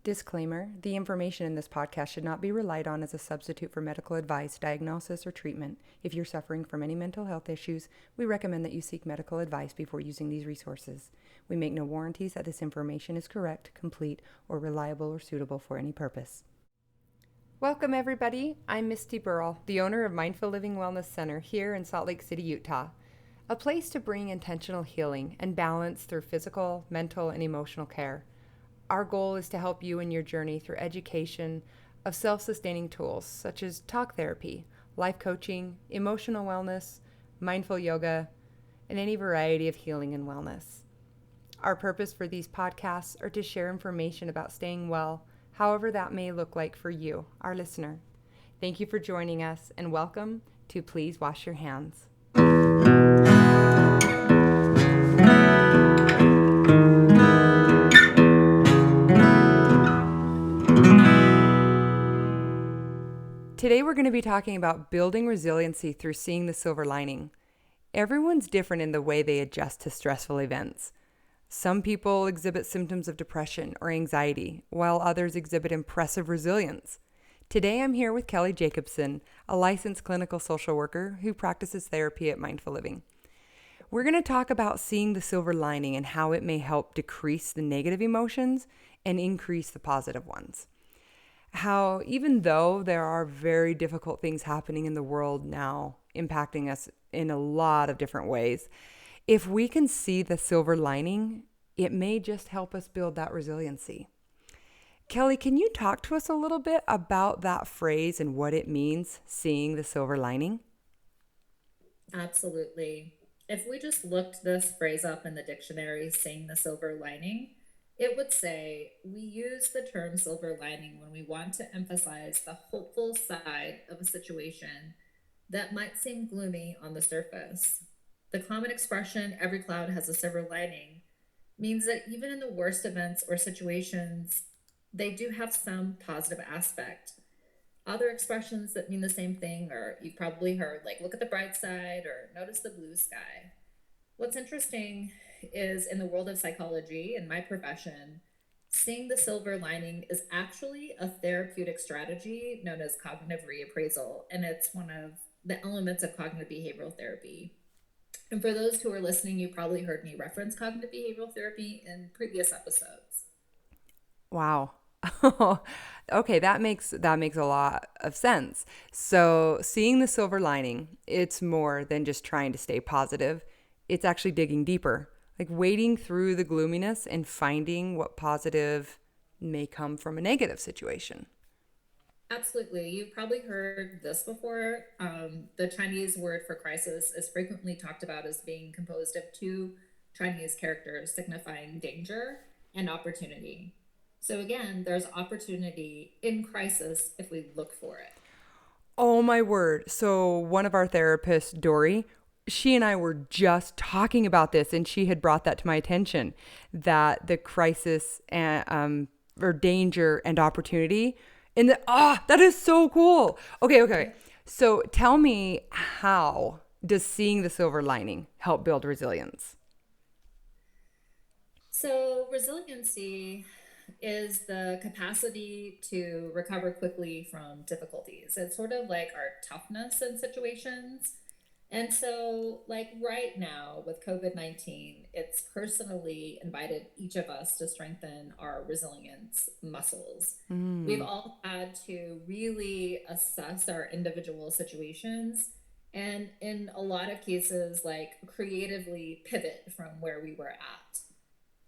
Disclaimer: the information in this podcast should not be relied on as a substitute for medical advice, diagnosis, or treatment. If you're suffering from any mental health issues, we recommend that you seek medical advice before using these resources. We make no warranties that this information is correct, complete, or reliable or suitable for any purpose. Welcome, everybody. I'm Misty Beryle, the owner of Mindful Living Wellness Center here in Salt Lake City, Utah. A place to bring intentional healing and balance through physical, mental, and emotional care. Our goal is to help you in your journey through education of self-sustaining tools such as talk therapy, life coaching, emotional wellness, mindful yoga, and any variety of healing and wellness. Our purpose for these podcasts are to share information about staying well, however that may look like for you, our listener. Thank you for joining us, and welcome to Please Wash Your Hands. Today we're going to be talking about building resiliency through seeing the silver lining. Everyone's different in the way they adjust to stressful events. Some people exhibit symptoms of depression or anxiety, while others exhibit impressive resilience. Today I'm here with Kelly Jacobson, a licensed clinical social worker who practices therapy at Mindful Living. We're going to talk about seeing the silver lining and how it may help decrease the negative emotions and increase the positive ones. How even though there are very difficult things happening in the world now, impacting us in a lot of different ways, if we can see the silver lining, it may just help us build that resiliency. Kelly, can you talk to us a little bit about that phrase and what it means, seeing the silver lining? Absolutely. If we just looked this phrase up in the dictionary, seeing the silver lining, it would say we use the term silver lining when we want to emphasize the hopeful side of a situation that might seem gloomy on the surface. The common expression, every cloud has a silver lining, means that even in the worst events or situations, they do have some positive aspect. Other expressions that mean the same thing are you've probably heard, like look at the bright side or notice the blue sky. What's interesting is in the world of psychology, in my profession, seeing the silver lining is actually a therapeutic strategy known as cognitive reappraisal, and it's one of the elements of cognitive behavioral therapy. And for those who are listening, you probably heard me reference cognitive behavioral therapy in previous episodes. Wow. Okay, that makes a lot of sense. So, seeing the silver lining, it's more than just trying to stay positive. It's actually digging deeper, like wading through the gloominess and finding what positive may come from a negative situation. Absolutely. You've probably heard this before. The Chinese word for crisis is frequently talked about as being composed of two Chinese characters signifying danger and opportunity. So, again, there's opportunity in crisis if we look for it. Oh my word. So, one of our therapists, Dory, she and I were just talking about this, and she had brought that to my attention, that the crisis and or danger and opportunity in the that is so cool. Okay. So tell me, how does seeing the silver lining help build resilience? So, resiliency is the capacity to recover quickly from difficulties. It's sort of like our toughness in situations. And so, like right now with COVID-19, it's personally invited each of us to strengthen our resilience muscles. We've Mm, all had to really assess our individual situations and, in a lot of cases, like creatively pivot from where we were at.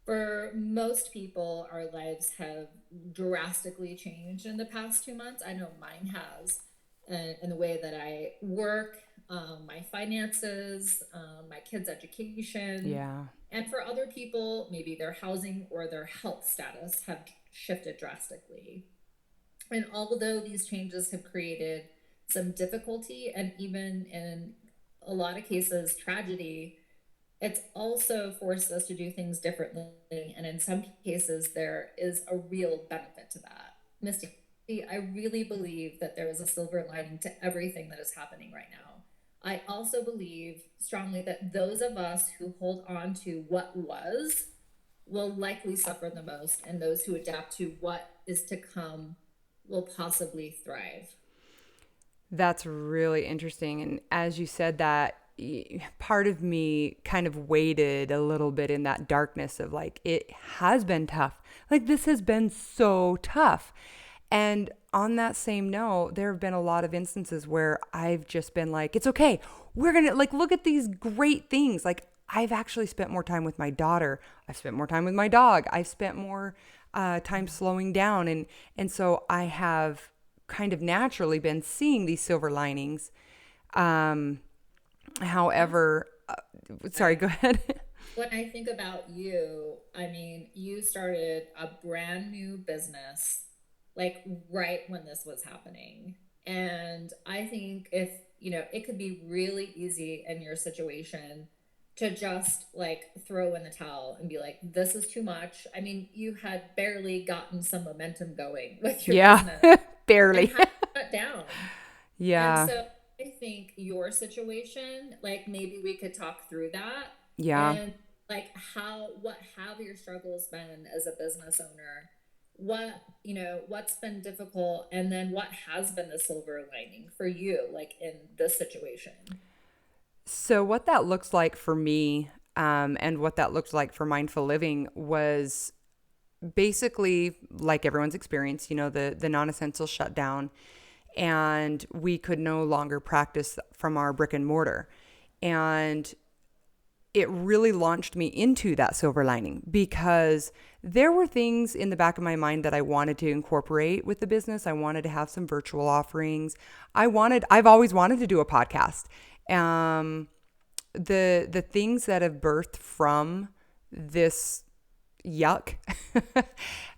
For most people, our lives have drastically changed in the past 2 months. I know mine has, in the way that I work, my finances, my kids' education. yeah. And for other people, maybe their housing or their health status have shifted drastically. And although these changes have created some difficulty and even in a lot of cases tragedy, it's also forced us to do things differently. And in some cases, there is a real benefit to that. Misty, I really believe that there is a silver lining to everything that is happening right now. I also believe strongly that those of us who hold on to what was will likely suffer the most, and those who adapt to what is to come will possibly thrive. That's really interesting. And as you said that, part of me kind of waited a little bit in that darkness of like, it has been tough. Like, this has been so tough. And on that same note, there have been a lot of instances where I've just been like, it's okay. We're going to like look at these great things. Like, I've actually spent more time with my daughter. I've spent more time with my dog. I've spent more time slowing down. And so I have kind of naturally been seeing these silver linings. Um, However, sorry, go ahead. When I think about you, I mean, you started a brand new business like right when this was happening. And I think if, it could be really easy in your situation to just like throw in the towel and be like, this is too much. I mean, you had barely gotten some momentum going with your Yeah, business and barely. had to shut down. And Yeah, so I think your situation, like maybe we could talk through that yeah. and like what have your struggles been as a business owner? What's been difficult? And then what has been the silver lining for you, like in this situation? So, what that looks like for me, and what that looked like for mindful living was basically like everyone's experience, the non-essential shutdown, and we could no longer practice from our brick and mortar. And it really launched me into that silver lining because there were things in the back of my mind that I wanted to incorporate with the business. I wanted to have some virtual offerings. I've always wanted to do a podcast. Um, the things that have birthed from this yuck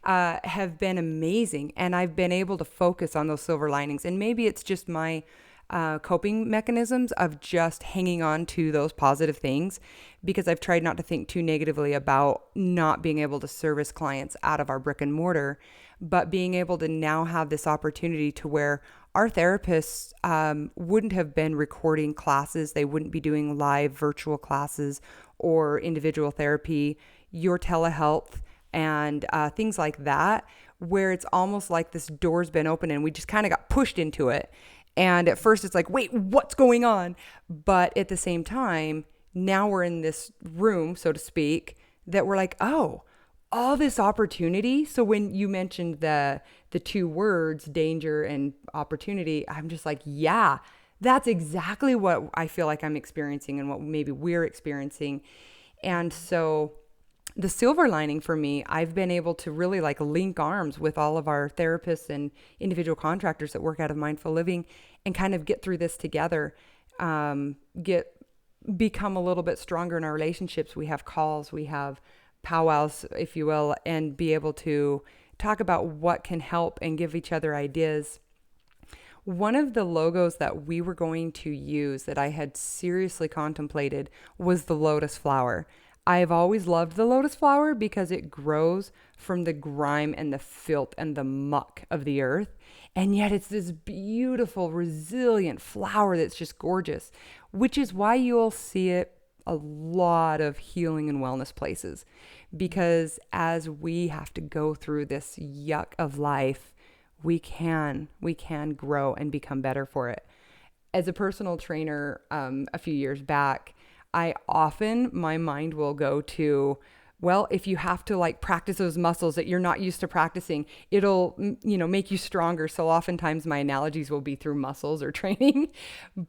have been amazing. And I've been able to focus on those silver linings. And maybe it's just my coping mechanisms of just hanging on to those positive things because I've tried not to think too negatively about not being able to service clients out of our brick and mortar, but being able to now have this opportunity to where our therapists wouldn't have been recording classes. They wouldn't be doing live virtual classes or individual therapy, your telehealth, and things like that, where it's almost like this door's been open and we just kind of got pushed into it. And at first it's like, wait, what's going on? But at the same time, now we're in this room, so to speak, that we're like, oh, all this opportunity. So when you mentioned the two words, danger and opportunity, I'm just like, yeah, that's exactly what I feel like I'm experiencing and what maybe we're experiencing. And so the silver lining for me, I've been able to really like link arms with all of our therapists and individual contractors that work out of mindful living and kind of get through this together, get become a little bit stronger in our relationships. We have calls, we have powwows, if you will, and be able to talk about what can help and give each other ideas. One of the logos that we were going to use that I had seriously contemplated was the lotus flower. I've always loved the lotus flower because it grows from the grime and the filth and the muck of the earth. And yet it's this beautiful, resilient flower that's just gorgeous, which is why you'll see it a lot of healing and wellness places. Because as we have to go through this yuck of life, we can grow and become better for it. As a personal trainer, a few years back, my mind will go to, well, if you have to like practice those muscles that you're not used to practicing, it'll, make you stronger. So oftentimes my analogies will be through muscles or training,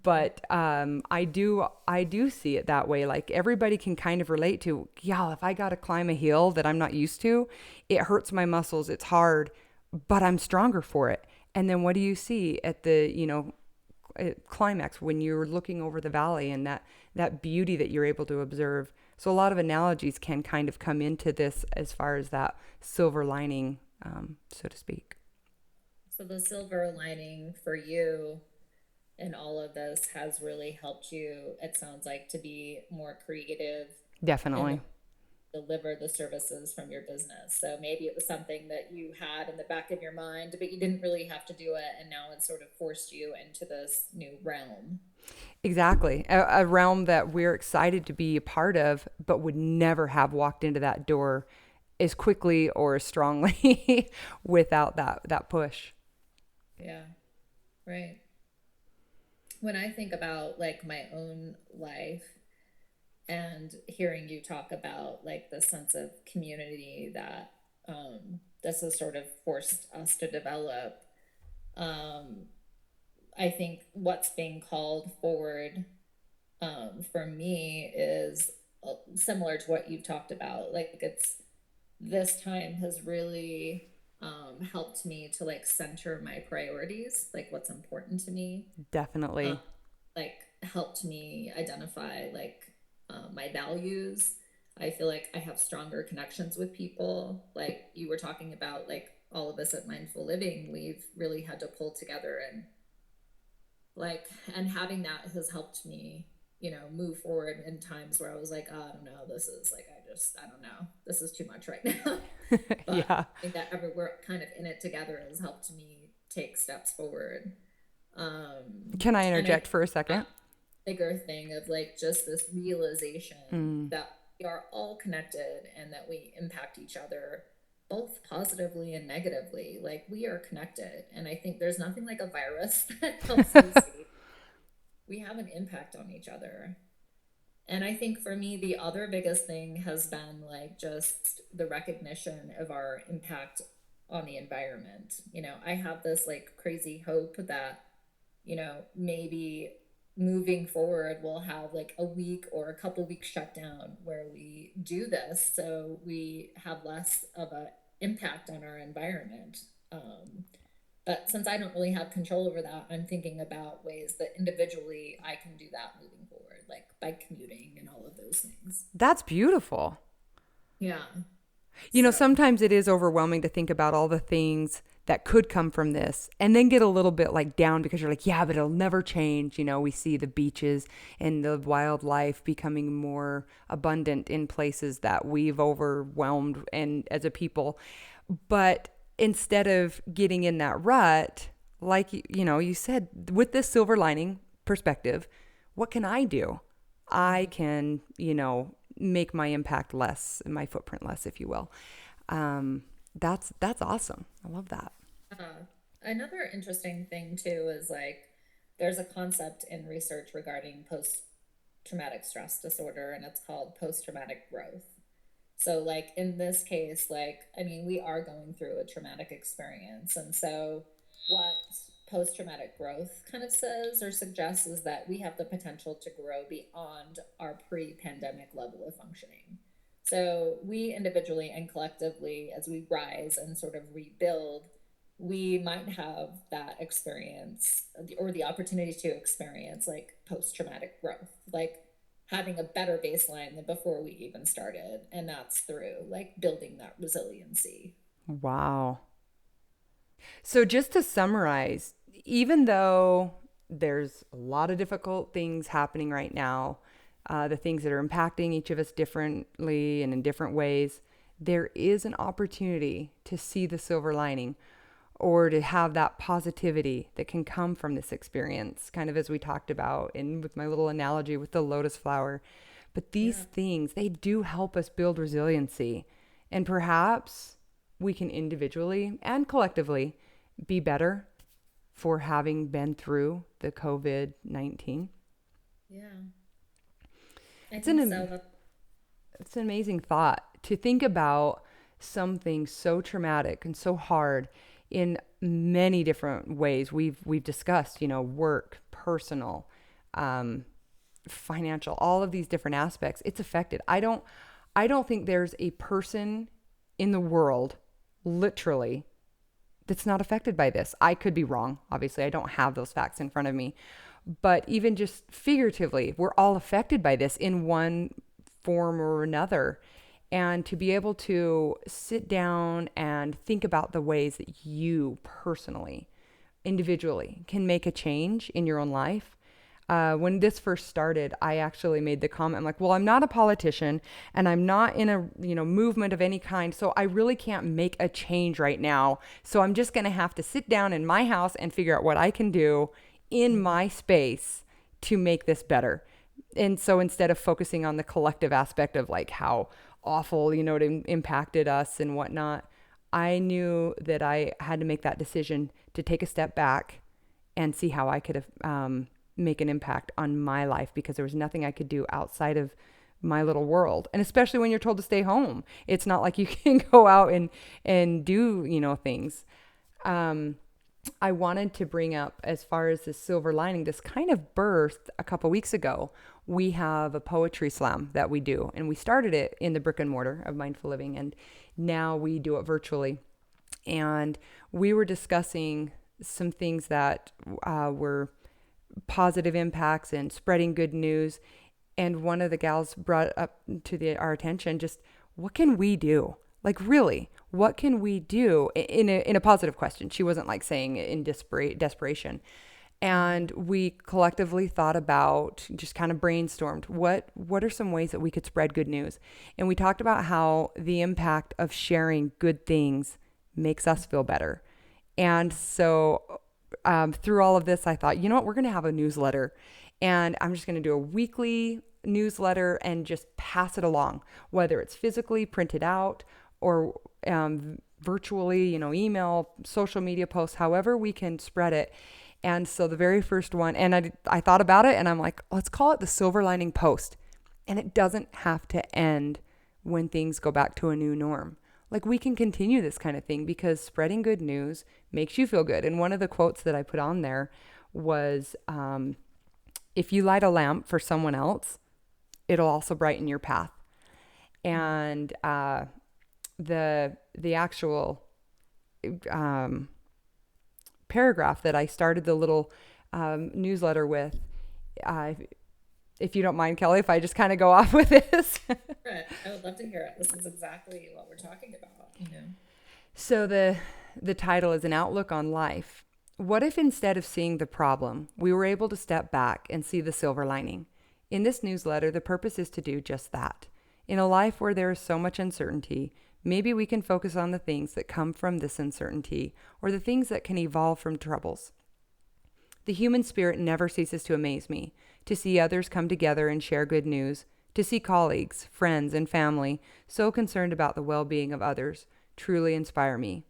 but I do see it that way. Like everybody can kind of relate to, yeah, if I got to climb a hill that I'm not used to, it hurts my muscles. It's hard, but I'm stronger for it. And then what do you see at the, climax when you're looking over the valley and that beauty that you're able to observe? So a lot of analogies can kind of come into this as far as that silver lining, so to speak. So the silver lining for you in all of this has really helped you, it sounds like, to be more creative in the Definitely. deliver the services from your business. So maybe it was something that you had in the back of your mind, but you didn't really have to do it. And now it sort of forced you into this new realm. Exactly. A realm that we're excited to be a part of, but would never have walked into that door as quickly or as strongly without that push. Yeah. Right. When I think about like my own life and hearing you talk about like the sense of community that this has sort of forced us to develop, um, I think what's being called forward for me is similar to what you've talked about. Like it's this time has really helped me to like center my priorities, like what's important to me. Um, Definitely. like helped me identify like my values. I feel like I have stronger connections with people. Like you were talking about, like all of us at Mindful Living, we've really had to pull together and like, and having that has helped me, you know, move forward in times where I was like, oh, I don't know, this is like, I don't know, this is too much right now. But Yeah. I think that we're kind of in it together has helped me take steps forward. Can I And I interject for a second? bigger thing of like just this realization Mm, that we are all connected and that we impact each other both positively and negatively. Like we are connected. And I think there's nothing like a virus that helps me see we have an impact on each other. And I think for me, the other biggest thing has been like just the recognition of our impact on the environment. You know, I have this like crazy hope that, you know, maybe moving forward we'll have like a week or a couple weeks shutdown where we do this so we have less of a impact on our environment. But since I don't really have control over that, I'm thinking about ways that individually I can do that moving forward, like by commuting and all of those things. that's beautiful. Yeah. You know, So, sometimes it is overwhelming to think about all the things that could come from this and then get a little bit like down because you're like, yeah, but it'll never change. You know, we see the beaches and the wildlife becoming more abundant in places that we've overwhelmed and as a people. But instead of getting in that rut, like, you know, you said, with this silver lining perspective, what can I do? I can, you know, make my impact less, my footprint less, if you will. That's awesome. I love that. another interesting thing too is like there's a concept in research regarding post traumatic stress disorder, and it's called post traumatic growth. So, like in this case, like, I mean, we are going through a traumatic experience. And so, what post traumatic growth kind of says or suggests is that we have the potential to grow beyond our pre pandemic level of functioning. So, we individually and collectively, as we rise and sort of rebuild, we might have that experience or the opportunity to experience like post traumatic growth. Like, having a better baseline than before we even started. And that's through like building that resiliency. Wow. So, just to summarize, even though there's a lot of difficult things happening right now, the things that are impacting each of us differently and in different ways, there is an opportunity to see the silver lining or to have that positivity that can come from this experience, kind of as we talked about in with my little analogy with the lotus flower. But these Yeah. things, they do help us build resiliency. And perhaps we can individually and collectively be better for having been through the COVID-19. Yeah. I It's think so. an it's an amazing thought to think about something so traumatic and so hard in many different ways. We've discussed, you know, work, personal, um, financial, all of these different aspects. It's affected. I don't think there's a person in the world, literally, that's not affected by this. I could be wrong. Obviously, I don't have those facts in front of me. But even just figuratively, we're all affected by this in one form or another. And to be able to sit down and think about the ways that you personally, individually, can make a change in your own life. When this first started, I actually made the comment, I'm like, well, I'm not a politician and I'm not in a, you know, movement of any kind. So I really can't make a change right now. So I'm just going to have to sit down in my house and figure out what I can do in my space to make this better. And so instead of focusing on the collective aspect of like how awful, it impacted us and whatnot. I knew that I had to make that decision to take a step back and see how I could make an impact on my life, because there was nothing I could do outside of my little world. And especially when you're told to stay home, it's not like you can go out and do, things. I wanted to bring up, as far as the silver lining, this kind of birthed a couple weeks ago. We have a poetry slam that we do, and we started it in the brick and mortar of Mindful Living, and now we do it virtually. And we were discussing some things that were positive impacts and spreading good news. And one of the gals brought up to our attention, just what can we do? Like, really, what can we do in a positive question? She wasn't like saying it in desperation. And we collectively thought about, just kind of brainstormed, what are some ways that we could spread good news? And we talked about how the impact of sharing good things makes us feel better. And so through all of this, I thought, you know what, we're going to have a newsletter, and I'm just going to do a weekly newsletter and just pass it along, whether it's physically printed out or virtually, email, social media posts, however we can spread it. And so the very first one, and I thought about it, and I'm like, let's call it the Silver Lining Post. And it doesn't have to end when things go back to a new norm. Like, we can continue this kind of thing because spreading good news makes you feel good. And one of the quotes that I put on there was, if you light a lamp for someone else, it'll also brighten your path. And the actual paragraph that I started the little newsletter with, if you don't mind, Kelly, if I just kind of go off with this. Right. I would love to hear it. This is exactly what we're talking about. So the title is An Outlook on Life. What if instead of seeing the problem, we were able to step back and see the silver lining? In this newsletter, the purpose is to do just that. In a life where there is so much uncertainty, maybe we can focus on the things that come from this uncertainty, or the things that can evolve from troubles. The human spirit never ceases to amaze me. To see others come together and share good news, to see colleagues, friends, and family so concerned about the well-being of others truly inspire me.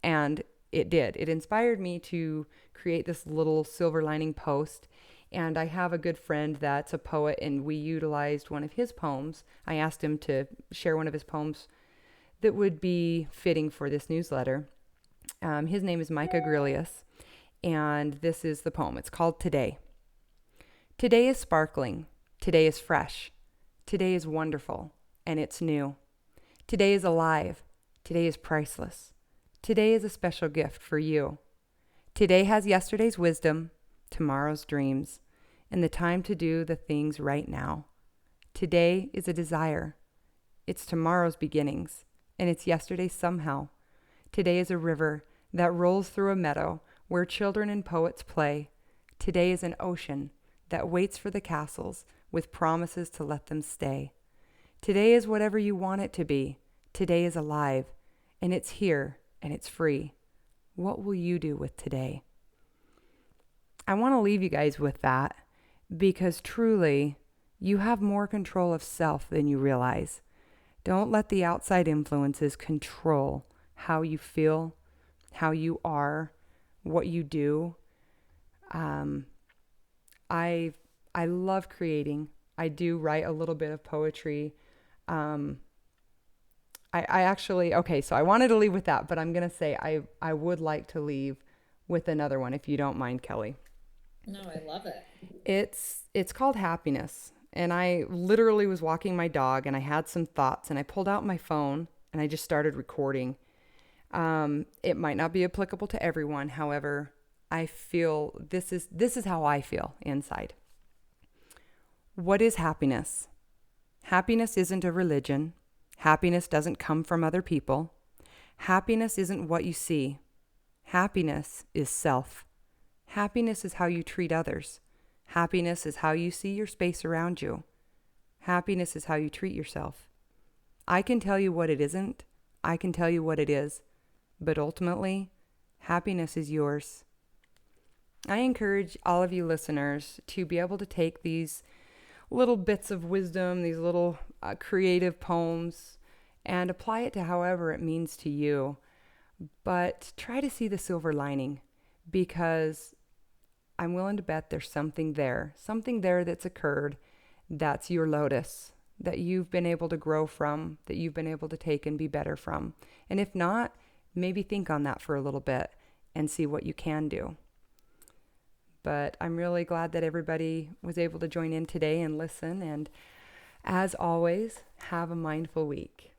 And it did. It inspired me to create this little silver lining post. And I have a good friend that's a poet, and we utilized one of his poems. I asked him to share one of his poems that would be fitting for this newsletter. His name is Micah Grillius, and this is the poem. It's called Today. Today is sparkling. Today is fresh. Today is wonderful, and it's new. Today is alive. Today is priceless. Today is a special gift for you. Today has yesterday's wisdom, tomorrow's dreams, and the time to do the things right now. Today is a desire. It's tomorrow's beginnings, and it's yesterday's somehow. Today is a river that rolls through a meadow where children and poets play. Today is an ocean that waits for the castles with promises to let them stay. Today is whatever you want it to be. Today is alive, and it's here, and it's free. What will you do with today? I want to leave you guys with that, because truly, you have more control of self than you realize. Don't let the outside influences control how you feel, how you are, what you do. I love creating. I do write a little bit of poetry. I actually, okay, so I wanted to leave with that, but I'm going to say I would like to leave with another one, if you don't mind, Kelly. No, I love it. It's called Happiness. And I literally was walking my dog, and I had some thoughts, and I pulled out my phone and I just started recording. It might not be applicable to everyone. However, I feel this is how I feel inside. What is happiness? Happiness isn't a religion. Happiness doesn't come from other people. Happiness isn't what you see. Happiness is self. Happiness is how you treat others. Happiness is how you see your space around you. Happiness is how you treat yourself. I can tell you what it isn't. I can tell you what it is. But ultimately, happiness is yours. I encourage all of you listeners to be able to take these little bits of wisdom, these little creative poems, and apply it to however it means to you. But try to see the silver lining, because I'm willing to bet there's something there that's occurred, that's your lotus, that you've been able to grow from, that you've been able to take and be better from. And if not, maybe think on that for a little bit and see what you can do. But I'm really glad that everybody was able to join in today and listen. And as always, have a mindful week.